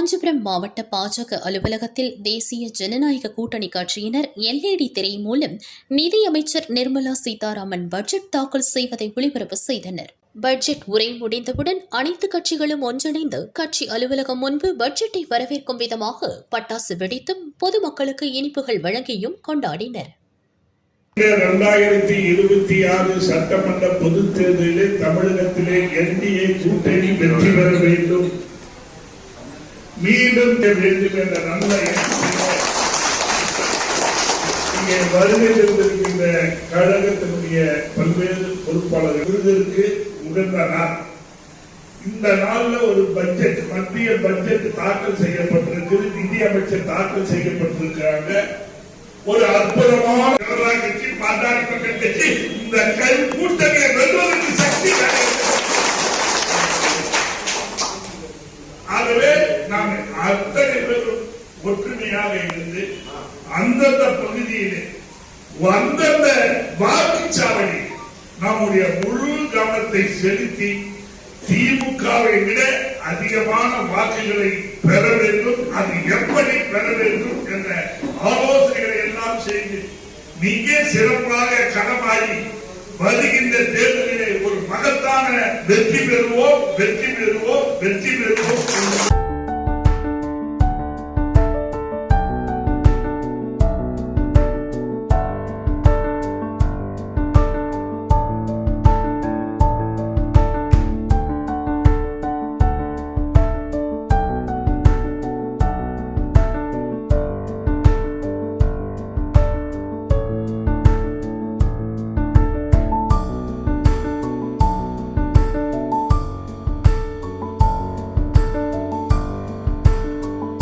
காஞ்சிபுரம் மாவட்ட பாஜக அலுவலகத்தில் தேசிய ஜனநாயக கூட்டணி கட்சியினர் எல்இடி திரை மூலம் நிதியமைச்சர் நிர்மலா சீதாராமன் பட்ஜெட் தாக்கல் செய்வதை ஒளிபரப்பு செய்தனர். பட்ஜெட் உரை முடிந்தவுடன் அனைத்து கட்சிகளும் ஒன்றிணைந்து கட்சி அலுவலகம் முன்பு பட்ஜெட்டை வரவேற்கும் விதமாக பட்டாசு வெடித்தும் பொதுமக்களுக்கு இனிப்புகள் வழங்கியும் கொண்டாடினர். 2026 சட்டமன்ற பொதுத் தேர்தலில் தமிழகத்திலே என்டிஏ கூட்டணி வெற்றி பெற வேண்டும், மீண்டும் வேண்டும் என்ற நல்ல இங்கே வருகை இருந்திருக்கின்ற கழகத்தினுடைய பல்வேறு பொறுப்பாளர்களுக்கு உடன்தான் இந்த நாள்ல ஒரு பட்ஜெட், மத்திய பட்ஜெட் தாக்கல் செய்யப்பட்டிருக்கு. நிதி அமைச்சர் தாக்கல் செய்யப்பட்டிருக்காங்க. ஒரு அற்புதமான கட்சி பாட்டாளி கட்சி இந்த கூட்டணியை வெல்வதற்கு சக்தி. ஆகவே நாம் அத்தனை பேரும் ஒற்றுமையாக இருந்து அந்தந்த பகுதியிலே அந்தந்த வாக்குச்சாவடி நம்முடைய முழு கவனத்தை செலுத்தி திமுகவை விட அதிகமான வாக்குகளை பெற வேண்டும், அது எப்படி பெற வேண்டும் என்ற ஆலோசனைகளை எல்லாம் செய்து மிக சிறப்பாக களமாறி வருகின்ற தேர்தலிலே ஒரு மகத்தான வெற்றி பெறுவோம்.